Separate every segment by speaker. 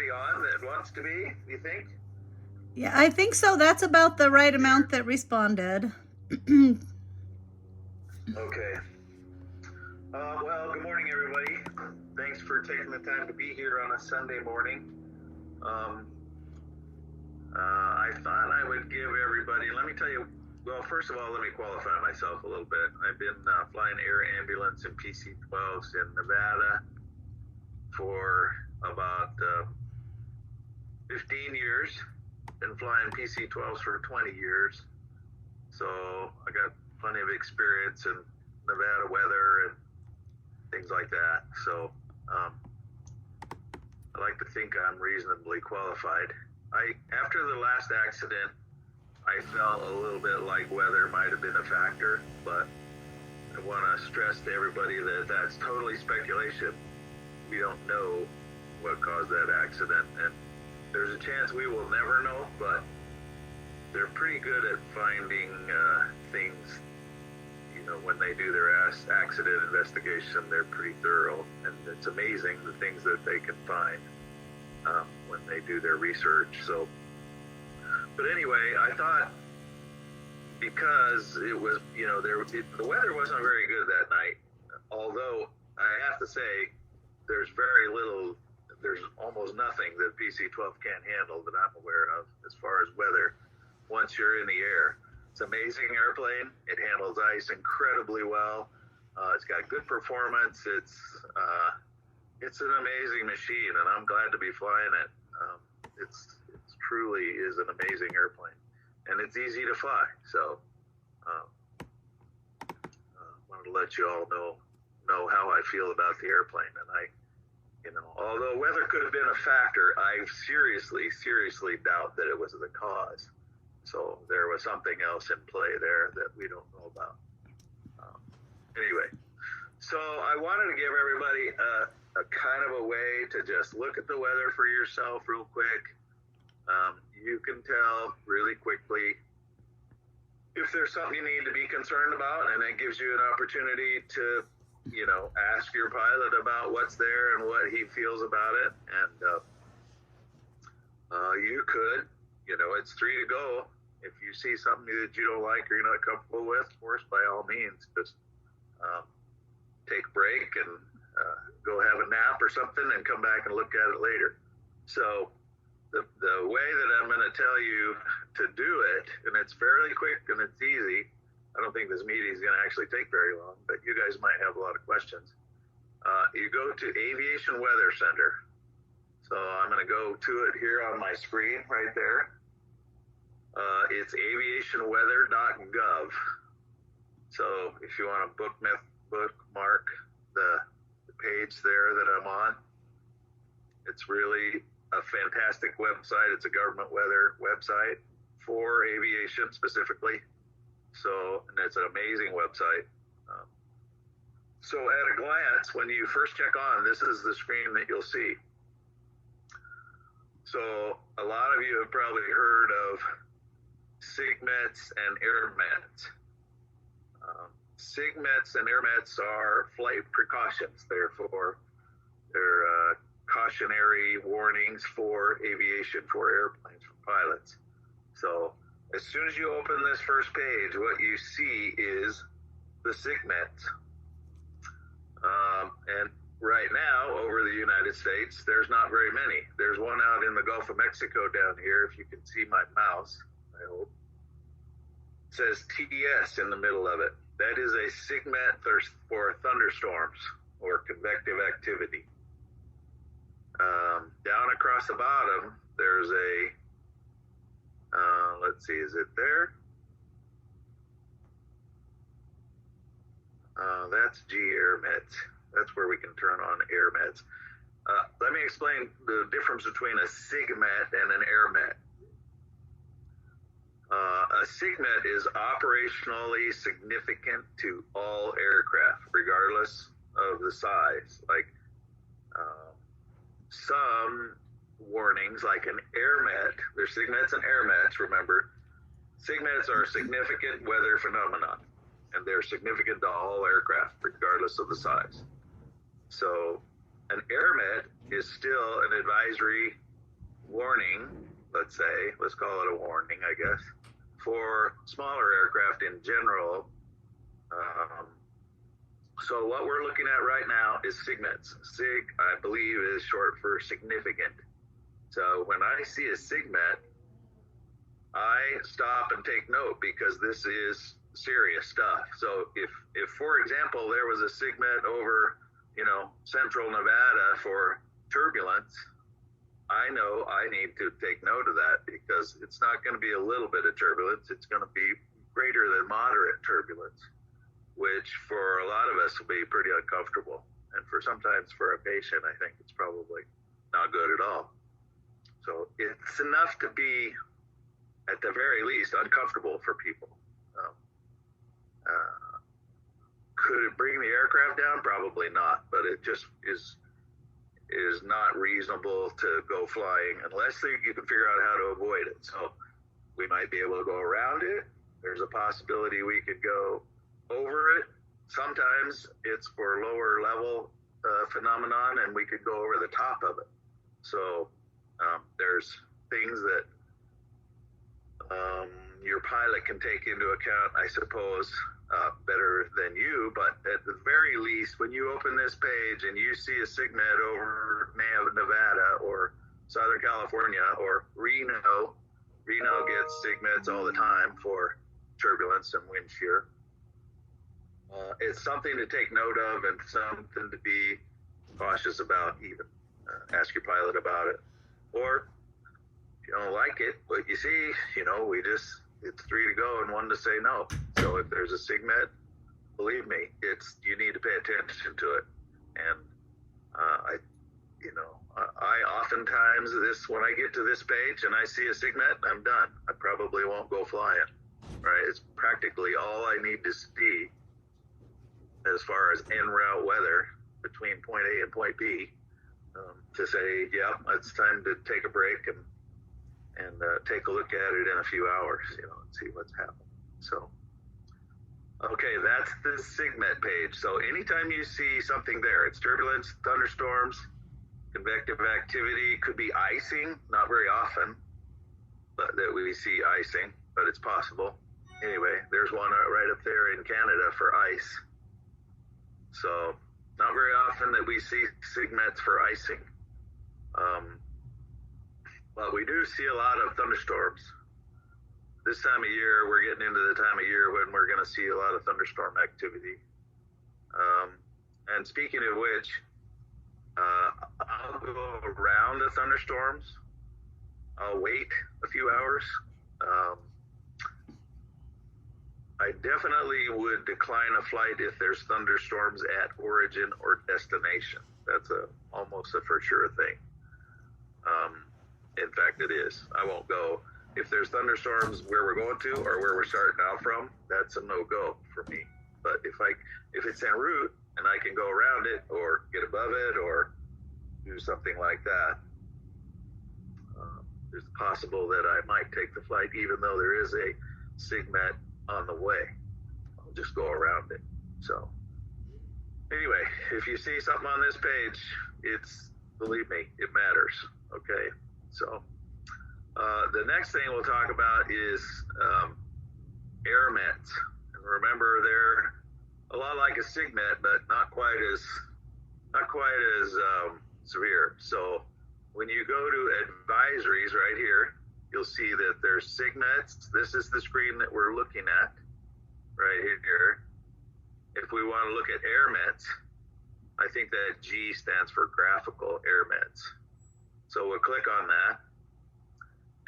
Speaker 1: anybody on that wants to be, you think?
Speaker 2: Yeah, I think so. That's about the right amount that responded.
Speaker 1: Okay. Well, good morning, everybody. Thanks for taking the time to be here on a Sunday morning. I thought I would give everybody, let me tell you, well, first of all, let me qualify myself a little bit. I've been flying air ambulance and PC-12s in Nevada for about 15 years. Been flying PC-12s for 20 years. So I got plenty of experience in Nevada weather and things like that. So I like to think I'm reasonably qualified. After the last accident, I felt a little bit like weather might have been a factor, but I want to stress to everybody that that's totally speculation. We don't know what caused that accident, and there's a chance we will never know, but they're pretty good at finding things. You know, when they do their accident investigation, they're pretty thorough, and it's amazing the things that they can find when they do their research. So, but anyway, I thought because it was, you know, the weather wasn't very good that night. Although I have to say, there's almost nothing that PC-12 can't handle that I'm aware of as far as weather. Once you're in the air, it's an amazing airplane. It handles ice incredibly well. It's got good performance. It's an amazing machine, and I'm glad to be flying it. It truly is an amazing airplane, and it's easy to fly. So, wanted to let you all know how I feel about the airplane. And although weather could have been a factor, I seriously doubt that it was the cause. So there was something else in play there that we don't know about. Anyway, so I wanted to give everybody a kind of a way to just look at the weather for yourself real quick. You can tell really quickly if there's something you need to be concerned about, and it gives you an opportunity to, ask your pilot about what's there and what he feels about it. And you could, it's 3 to go. If you see something that you don't like or you're not comfortable with, of course, by all means, just take a break and go have a nap or something and come back and look at it later. So the way that I'm going to tell you to do it, and it's fairly quick and it's easy. I don't think this meeting is going to actually take very long, but you guys might have a lot of questions. You go to Aviation Weather Center. So I'm going to go to it here on my screen right there. It's aviationweather.gov. So if you want to bookmark the page there that I'm on, it's really a fantastic website. It's a government weather website for aviation specifically. So, and it's an amazing website. So at a glance, when you first check on, this is the screen that you'll see. So a lot of you have probably heard of SIGMETs and AirMets. SIGMETs and AirMets are flight precautions. They're cautionary warnings for aviation, for airplanes, for pilots. So as soon as you open this first page, what you see is the SIGMETs. And right now, over the United States, there's not very many. There's one out in the Gulf of Mexico down here, if you can see my mouse, I hope. It says TDS in the middle of it. That is a SIGMET for thunderstorms or convective activity. Down across the bottom, there's a, let's see, is it there? That's G-AirMets. That's where we can turn on AirMets. Let me explain the difference between a SIGMET and an AirMet. A SIGMET is operationally significant to all aircraft, regardless of the size. Like some warnings, like an AirMet, there's SIGMETs and AirMets, remember. SIGMETs are a significant weather phenomenon, and they're significant to all aircraft, regardless of the size. So an AirMet is still an advisory warning, let's call it a warning, I guess, for smaller aircraft in general. So what we're looking at right now is SIGMETs. SIG, I believe, is short for significant. So when I see a SIGMET, I stop and take note because this is serious stuff. So if for example, there was a SIGMET over, central Nevada for turbulence, I know I need to take note of that because it's not going to be a little bit of turbulence. It's going to be greater than moderate turbulence, which for a lot of us will be pretty uncomfortable. And sometimes for a patient, I think it's probably not good at all. So it's enough to be, at the very least, uncomfortable for people. Could it bring the aircraft down? Probably not, but it just is not reasonable to go flying unless you can figure out how to avoid it. So we might be able to go around it. There's a possibility we could go over it. Sometimes it's for lower level phenomenon and we could go over the top of it. So there's things that your pilot can take into account, I suppose, better than you, but at the very least, when you open this page and you see a SIGMET over Nevada or Southern California or Reno gets SIGMETs all the time for turbulence and wind shear. It's something to take note of and something to be cautious about, even ask your pilot about it. Or if you don't like it, what you see, it's 3 to go and 1 to say no. So if there's a SIGMET, believe me, you need to pay attention to it. And I oftentimes when I get to this page and I see a SIGMET, I'm done. I probably won't go flying. Right? It's practically all I need to see as far as en route weather between point A and point B to say, yeah, it's time to take a break and take a look at it in a few hours, and see what's happening. So, okay, that's the SIGMET page. So anytime you see something there, it's turbulence, thunderstorms, convective activity, could be icing, not very often, but that we see icing, but it's possible. Anyway, there's one right up there in Canada for ice. So not very often that we see SIGMETs for icing. But we do see a lot of thunderstorms. This time of year, we're getting into the time of year when we're going to see a lot of thunderstorm activity. And speaking of which, I'll go around the thunderstorms. I'll wait a few hours. I definitely would decline a flight if there's thunderstorms at origin or destination. That's almost a for sure thing. In fact, it is. I won't go. If there's thunderstorms where we're going to or where we're starting out from, that's a no-go for me. But if it's en route and I can go around it or get above it or do something like that, it's possible that I might take the flight even though there is a SIGMET on the way. I'll just go around it. So anyway, if you see something on this page, believe me, it matters. Okay. So the next thing we'll talk about is AirMets. And remember, they're a lot like a SIGMET, but not quite as severe. So when you go to advisories right here, you'll see that there's SIGMETs. This is the screen that we're looking at right here. If we want to look at AirMets, I think that G stands for graphical AirMets. So we'll click on that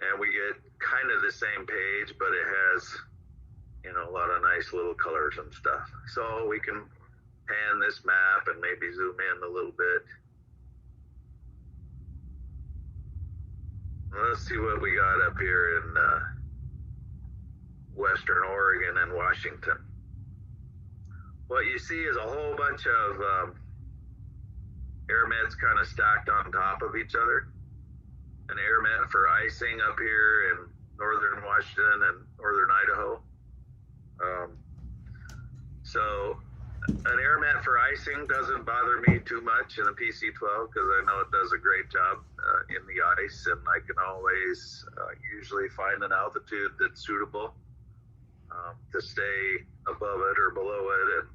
Speaker 1: and we get kind of the same page, but it has, a lot of nice little colors and stuff. So we can pan this map and maybe zoom in a little bit. Let's see what we got up here in Western Oregon and Washington. What you see is a whole bunch of AirMets kind of stacked on top of each other. An AirMet for icing up here in northern Washington and northern Idaho. So an AirMet for icing doesn't bother me too much in the PC-12 because I know it does a great job in the ice. ice, and I can always usually find an altitude that's suitable to stay above it or below it. And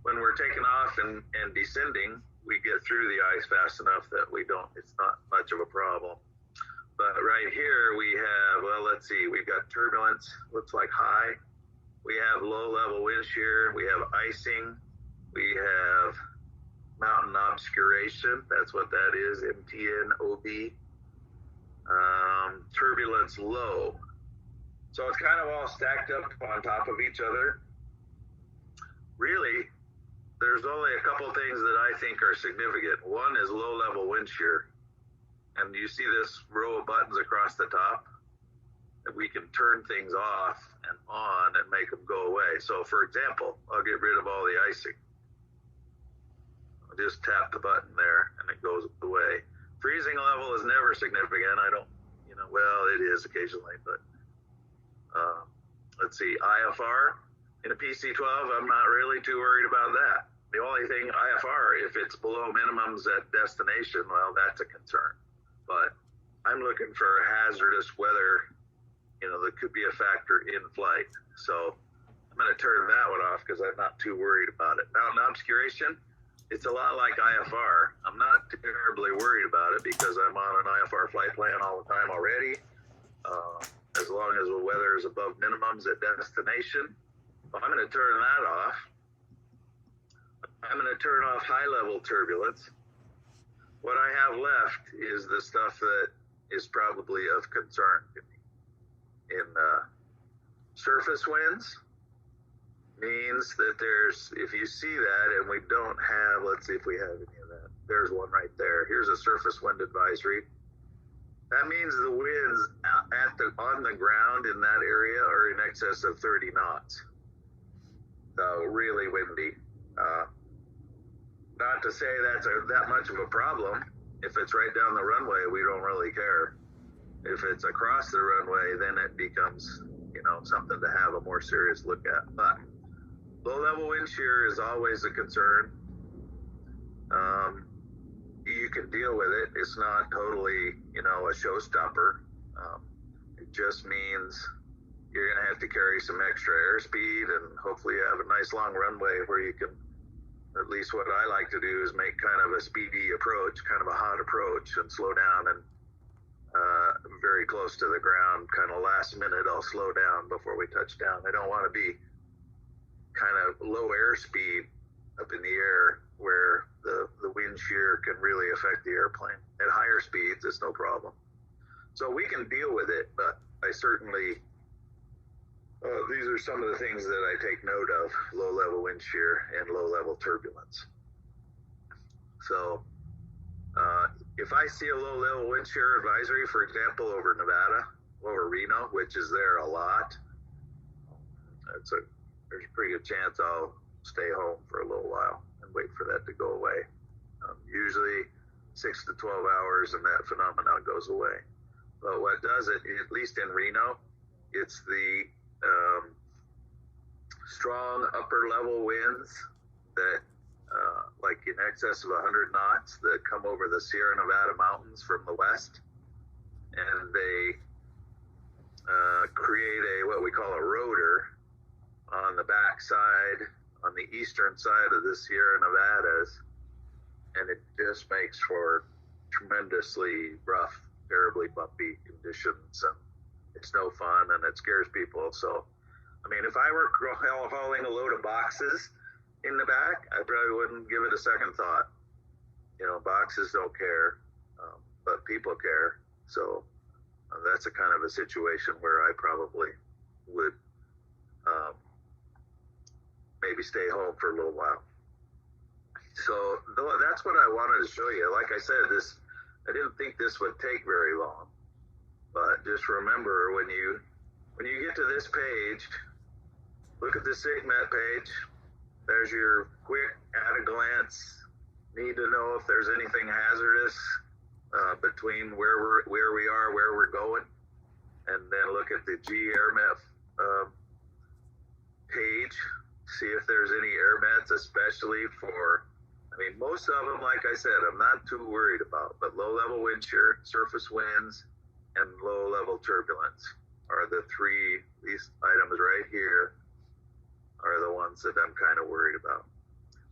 Speaker 1: when we're taking off and descending, we get through the ice fast enough that it's not much of a problem. But right here we have, well, let's see, we've got turbulence, looks like high. We have low level wind shear. We have icing. We have mountain obscuration. That's what that is, MTNOB. Turbulence low. So it's kind of all stacked up on top of each other. Really, there's only a couple things that I think are significant. One is low level wind shear. And you see this row of buttons across the top? That we can turn things off and on and make them go away. So for example, I'll get rid of all the icing. I'll just tap the button there and it goes away. Freezing level is never significant. I don't, well, it is occasionally, but let's see, IFR in a PC-12, I'm not really too worried about that. The only thing, IFR, if it's below minimums at destination, well, that's a concern. But I'm looking for hazardous weather, that could be a factor in flight. So I'm going to turn that one off because I'm not too worried about it. Mountain obscuration, it's a lot like IFR. I'm not terribly worried about it because I'm on an IFR flight plan all the time already. As long as the weather is above minimums at destination, I'm going to turn that off. I'm going to turn off high level turbulence. What I have left is the stuff that is probably of concern to me. In surface winds means that if you see that, and we don't have, let's see if we have any of that. There's one right there. Here's a surface wind advisory. That means the winds on the ground in that area are in excess of 30 knots. So really windy. Not to say that's that much of a problem. If it's right down the runway, we don't really care. If it's across the runway, then it becomes, something to have a more serious look at. But low level wind shear is always a concern. You can deal with it. It's not totally, a showstopper. It just means you're going to have to carry some extra airspeed, and hopefully you have a nice long runway where you can, at least what I like to do is make kind of a speedy approach, kind of a hot approach, and slow down and very close to the ground, kind of last minute I'll slow down before we touch down. I don't want to be kind of low airspeed up in the air where the wind shear can really affect the airplane. At higher speeds, it's no problem. So we can deal with it, but I certainly, these are some of the things that I take note of: low level wind shear and low level turbulence. So if I see a low level wind shear advisory, for example, over Nevada, over Reno, which is there a lot, there's a pretty good chance I'll stay home for a little while and wait for that to go away. Usually 6 to 12 hours and that phenomenon goes away. But what does it, at least in Reno, it's the strong upper level winds that like in excess of 100 knots that come over the Sierra Nevada mountains from the west, and they create what we call a rotor on the back side, on the eastern side of the Sierra Nevadas, and it just makes for tremendously rough, terribly bumpy conditions, and it's no fun, and it scares people. So, I mean, if I were hauling a load of boxes in the back, I probably wouldn't give it a second thought. Boxes don't care, but people care. So that's a kind of a situation where I probably would maybe stay home for a little while. So that's what I wanted to show you. Like I said, I didn't think this would take very long, but just remember when you get to this page, look at the SIGMET page. There's your quick at a glance. Need to know if there's anything hazardous between where we are, where we're going, and then look at the GAirMet page. See if there's any air mets, especially for I mean, most of them, like I said, I'm not too worried about, but low level wind shear, surface winds, and low level turbulence are the three, these items right here are the ones that I'm kind of worried about.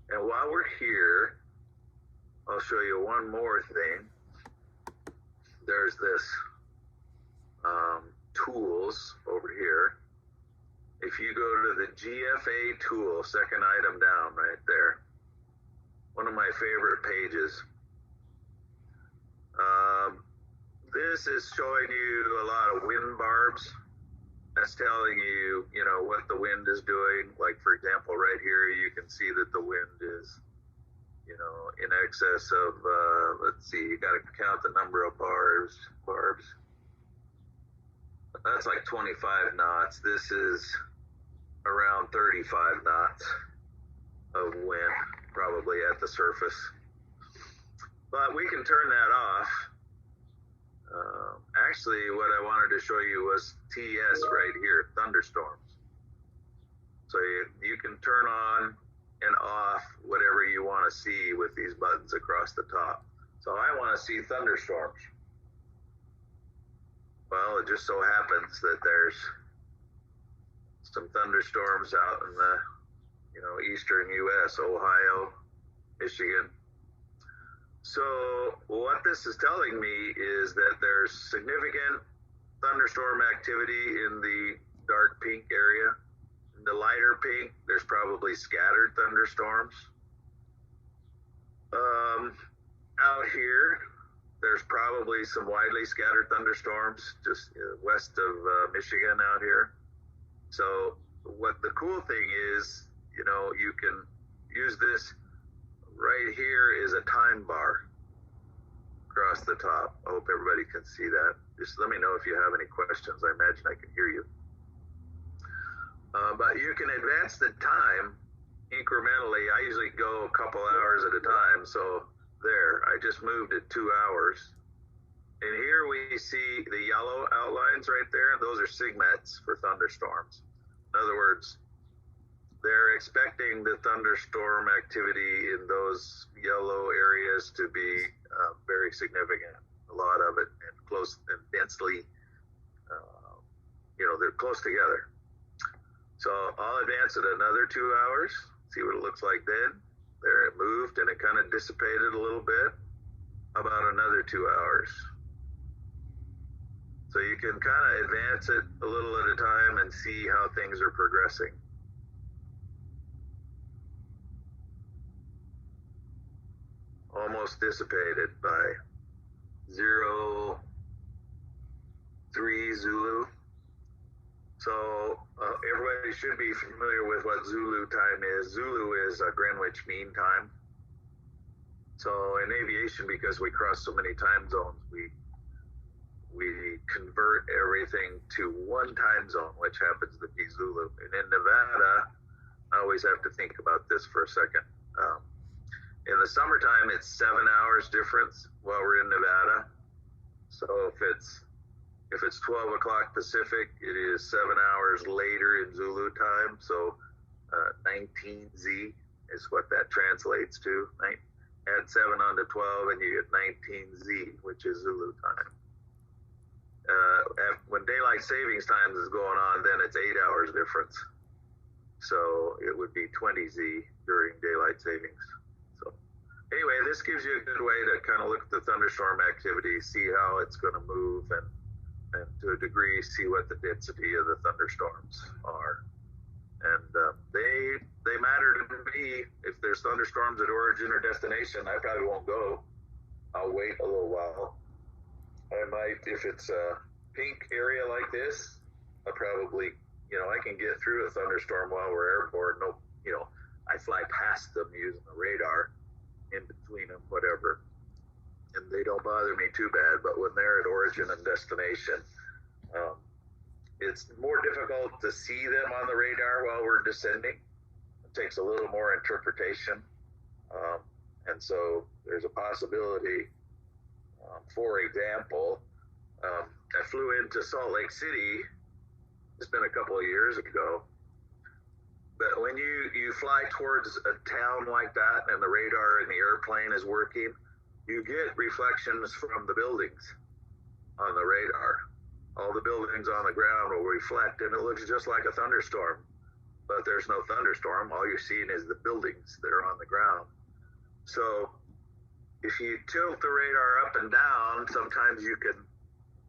Speaker 1: And while we're here, I'll show you one more thing. There's this tools over here. If you go to the GFA tool, second item down right there, one of my favorite pages. This is showing you a lot of wind barbs. That's telling you, you know, what the wind is doing. Like, for example, right here, you can see that the wind is, you know, in excess of, let's see, you got to count the number of barbs. That's like 25 knots. This is around 35 knots of wind, probably at the surface. But we can turn that off. Actually, what I wanted to show you was TS right here, thunderstorms. So you can turn on and off whatever you want to see with these buttons across the top. So I want to see thunderstorms. Well, it just so happens that there's some thunderstorms out in the, you know, eastern U.S., Ohio, Michigan. So what this is telling me is that there's significant thunderstorm activity in the dark pink area. In the lighter pink, there's probably scattered thunderstorms. Out here, there's probably some widely scattered thunderstorms just west of Michigan out here. So what the cool thing is, you know, you can use this. Right here is a time bar across the top. I hope everybody can see that. Just let me know if you have any questions. I imagine I can hear you. But you can advance the time incrementally. I usually go a couple hours at a time. So there, I just moved it 2 hours. And here we see the yellow outlines right there. Those are sigmets for thunderstorms. In other words, they're expecting the thunderstorm activity in those yellow areas to be very significant. A lot of it, and close and densely, you know, they're close together. So I'll advance it another 2 hours, see what it looks like then. There it moved and it kind of dissipated a little bit. About another 2 hours. So you can kind of advance it a little at a time and see how things are progressing. Almost dissipated by 03 Zulu. So everybody should be familiar with what Zulu time is. Zulu is Greenwich Mean Time. So in aviation, because we cross so many time zones, we convert everything to one time zone, which happens to be Zulu. And in Nevada, I always have to think about this for a second. In the summertime, it's 7 hours difference while we're in Nevada. So if it's 12 o'clock Pacific, it is 7 hours later in Zulu time. So 19Z is what that translates to. Add 7 onto 12 and you get 19Z, which is Zulu time. When daylight savings time is going on, then it's 8 hours difference. So it would be 20Z during daylight savings. So anyway, this gives you a good way to kind of look at the thunderstorm activity, see how it's going to move, and to a degree see what the density of the thunderstorms are. And they matter to me. If there's thunderstorms at origin or destination, I probably won't go. I'll wait a little while. I might, if it's a pink area like this, I probably, you know, I can get through a thunderstorm while we're airborne. No, you know, I fly past them using the radar, in between them, whatever, and they don't bother me too bad. But when they're at origin and destination, it's more difficult to see them on the radar while we're descending. It takes a little more interpretation, and so there's a possibility. For example, I flew into Salt Lake City. It's been a couple of years ago, But when you fly towards a town like that and the radar in the airplane is working, you get reflections from the buildings on the radar. All the buildings on the ground will reflect, and it looks just like a thunderstorm. But there's no thunderstorm. All you're seeing is the buildings that are on the ground. So if you tilt the radar up and down, sometimes you can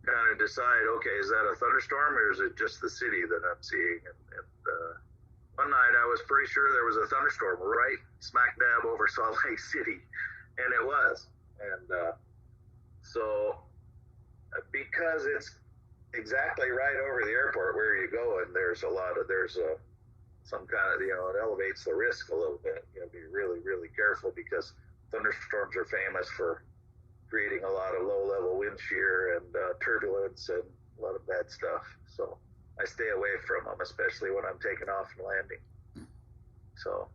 Speaker 1: kind of decide, okay, is that a thunderstorm or is it just the city that I'm seeing? And one night I was pretty sure there was a thunderstorm right smack dab over Salt Lake City, and it was. And so because it's exactly right over the airport where you go, and there's some kind of, it elevates the risk a little bit. You know, be really, really careful, because thunderstorms are famous for creating a lot of low-level wind shear and turbulence and a lot of bad stuff. So I stay away from them, especially when I'm taking off and landing. So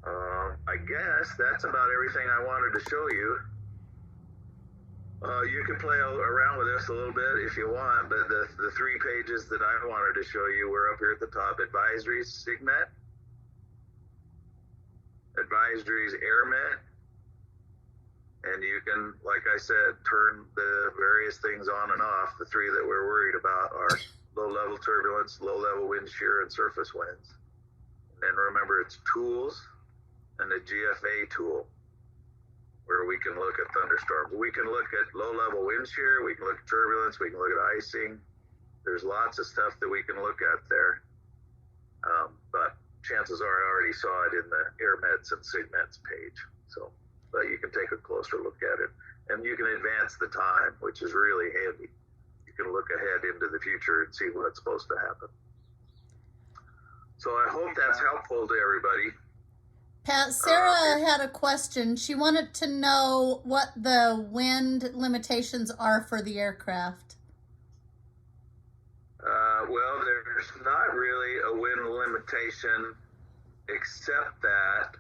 Speaker 1: I guess that's about everything I wanted to show you. You can play around with this a little bit if you want, but the 3 pages that I wanted to show you were up here at the top: advisories, SIGMET, advisories, AirMet, and you can, like I said, turn the various things on and off. The 3 that we're worried about are low-level turbulence, low-level wind shear, and surface winds. And remember, it's tools and the GFA tool, where we can look at thunderstorms. We can look at low-level wind shear, we can look at turbulence, we can look at icing. There's lots of stuff that we can look at there. But chances are I already saw it in the AirMets and SIGMETs page. So, but you can take a closer look at it. And you can advance the time, which is really handy. You can look ahead into the future and see what's supposed to happen. So I hope that's helpful to everybody.
Speaker 2: Pat, Sarah had a question. She wanted to know what the wind limitations are for the aircraft.
Speaker 1: Well, there's not really a wind limitation, except that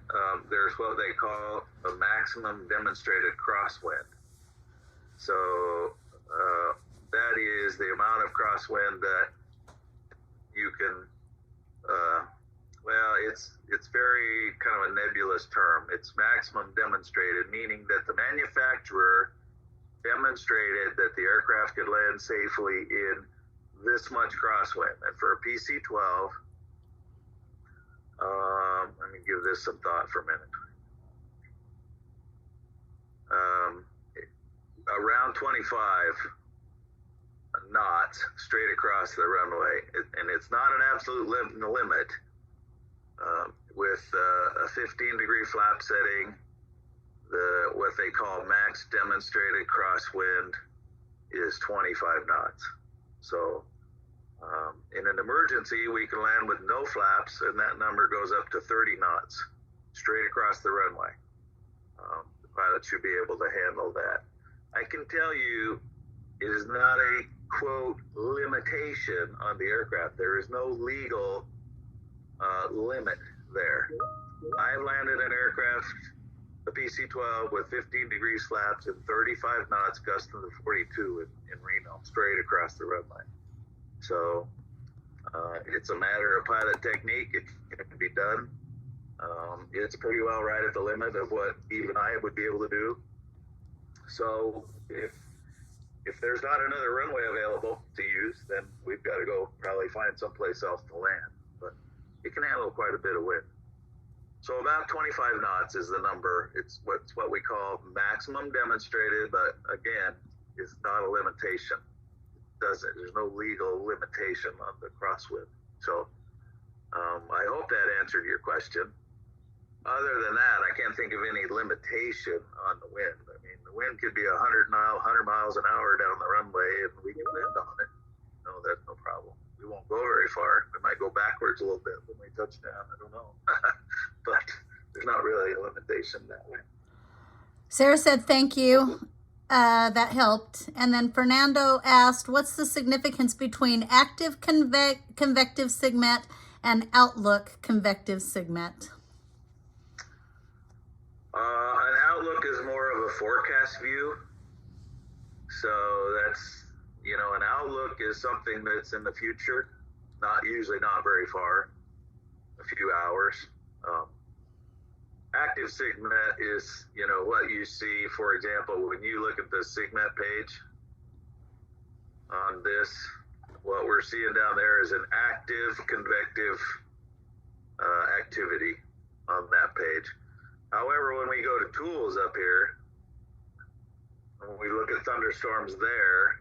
Speaker 1: there's what they call a maximum demonstrated crosswind. So that is the amount of crosswind that you can, well, it's very kind of a nebulous term. It's maximum demonstrated, meaning that the manufacturer demonstrated that the aircraft could land safely in this much crosswind. And for a PC-12, let me give this some thought for a minute. Around 25 knots straight across the runway, and it's not an absolute limit. With a 15-degree flap setting, what they call max demonstrated crosswind is 25 knots. So in an emergency, we can land with no flaps, and that number goes up to 30 knots straight across the runway. The pilot should be able to handle that. I can tell you it is not a, quote, limitation on the aircraft. There is no legal limit there. I landed an aircraft, a PC-12, with 15 degrees flaps and 35 knots gusting to 42 in Reno, straight across the runway. So it's a matter of pilot technique. It can be done. It's pretty well right at the limit of what even I would be able to do. So if there's not another runway available to use, then we've got to go probably find someplace else to land. But it can handle quite a bit of wind. So about 25 knots is the number. It's what we call maximum demonstrated, but again, it's not a limitation. There's no legal limitation on the crosswind. So I hope that answered your question. Other than that, I can't think of any limitation on the wind. I mean, the wind could be 100 miles an hour down the runway, and we can land on it. No, that's no problem. We won't go very far. We might go backwards a little bit when we touch down. I don't know. But there's not really a limitation that way.
Speaker 2: Sarah said thank you. That helped. And then Fernando asked, what's the significance between active convective SIGMET and outlook convective SIGMET?
Speaker 1: An outlook is more of a forecast view. So that's, an outlook is something that's in the future, usually not very far. few hours. Active SIGMET is, what you see, for example, when you look at the SIGMET page on this, what we're seeing down there is an active convective activity on that page. However, when we go to tools up here, when we look at thunderstorms there,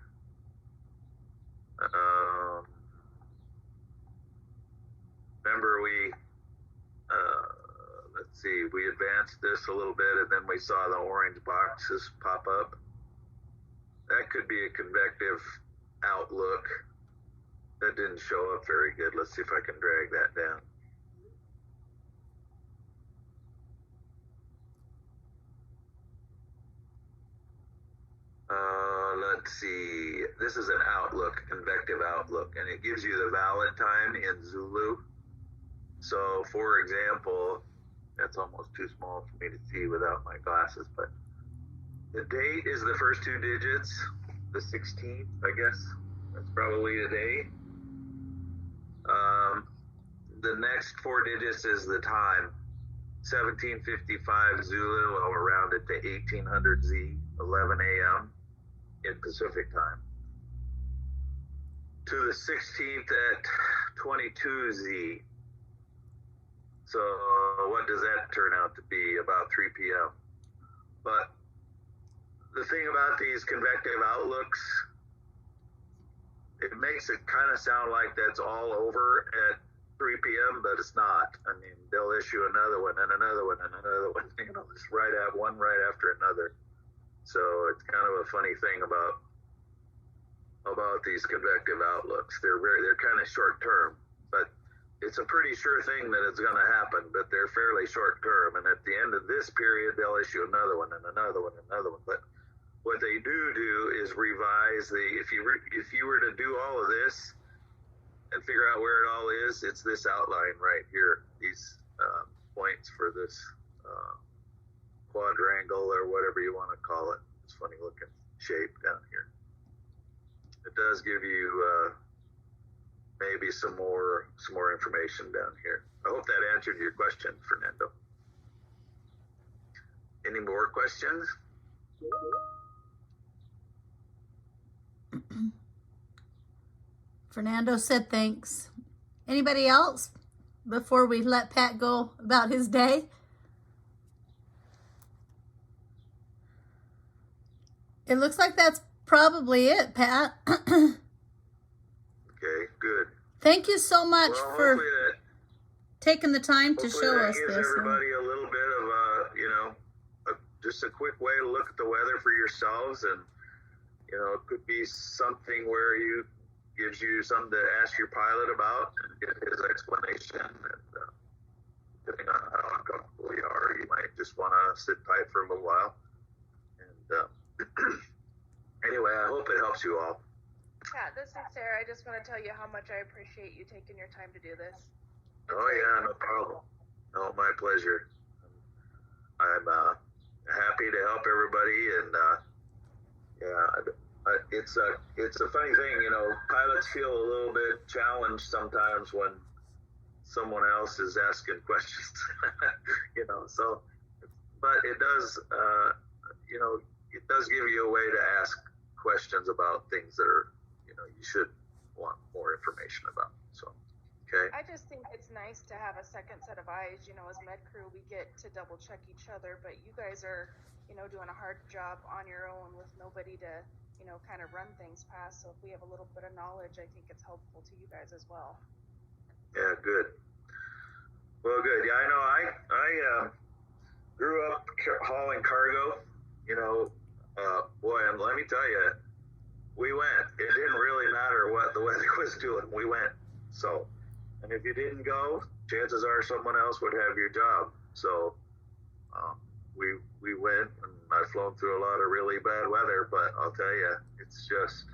Speaker 1: remember let's see, we advanced this a little bit and then we saw the orange boxes pop up. That could be a convective outlook. That didn't show up very good. Let's see if I can drag that down. Let's see. This is an outlook, convective outlook, and it gives you the valid time in Zulu. So, for example, that's almost too small for me to see without my glasses, but the date is the first two digits, the 16th, I guess. That's probably the date. The next four digits is the time, 1755 Zulu. I'll round it to 1800 Z, 11 a.m. in Pacific time. To the 16th at 22 Z. So what does that turn out to be? About 3 p.m. But the thing about these convective outlooks, it makes it kind of sound like that's all over at 3 p.m., but it's not. I mean, they'll issue another one and another one and another one, just one right after another. So it's kind of a funny thing about these convective outlooks. They're kind of short term, but it's a pretty sure thing that it's going to happen, but they're fairly short term. And at the end of this period, they'll issue another one and another one and another one. But what they do is revise if you were to do all of this and figure out where it all is, it's this outline right here, these points for this quadrangle or whatever you want to call it. It's a funny looking shape down here. It does give you maybe some more information down here. I hope that answered your question, Fernando. Any more questions?
Speaker 2: Fernando said thanks. Anybody else before we let Pat go about his day? It looks like that's probably it, Pat.
Speaker 1: Okay, good.
Speaker 2: Thank you so much for
Speaker 1: that,
Speaker 2: taking the time to show us
Speaker 1: gives
Speaker 2: this.
Speaker 1: Everybody a little bit of just a quick way to look at the weather for yourselves, and it could be something where gives you something to ask your pilot about and get his explanation. And depending on how uncomfortable you are, you might just want to sit tight for a little while. And anyway, I hope it helps you all.
Speaker 3: Pat, this is Sarah. I just want to tell you how much I appreciate you taking your time to do this.
Speaker 1: No problem. No, my pleasure. I'm happy to help everybody, and it's a funny thing, pilots feel a little bit challenged sometimes when someone else is asking questions, so, but it does, it does give you a way to ask questions about things that are, you should want more information about. So, okay.
Speaker 3: I just think it's nice to have a second set of eyes. As med crew, we get to double check each other, but you guys are, doing a hard job on your own with nobody to, kind of run things past. So if we have a little bit of knowledge, I think it's helpful to you guys as well.
Speaker 1: Yeah, good. Well, good. Yeah, I know. I grew up hauling cargo. Boy, and let me tell you, we went. It didn't really matter what the weather was doing. We went. So, and if you didn't go, chances are someone else would have your job. So, we went, and I've flown through a lot of really bad weather, but I'll tell you, it's just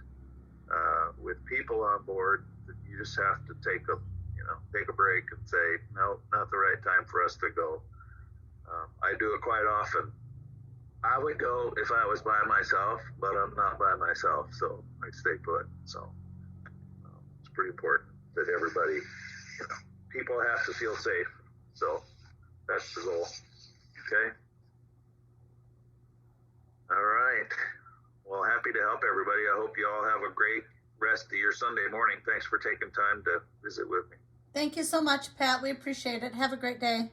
Speaker 1: with people on board, you just have to take a break and say, no, not the right time for us to go. I do it quite often. I would go if I was by myself, but I'm not by myself, so I stay put. So it's pretty important that everybody people have to feel safe. So that's the goal. Okay. All right. Well, happy to help everybody. I hope you all have a great rest of your Sunday morning. Thanks for taking time to visit with me.
Speaker 2: Thank you so much, Pat. We appreciate it. Have a great day.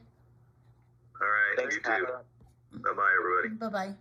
Speaker 1: All right.
Speaker 4: Thanks,
Speaker 1: You
Speaker 4: Pat.
Speaker 1: too. Bye-bye, everybody.
Speaker 2: Bye-bye.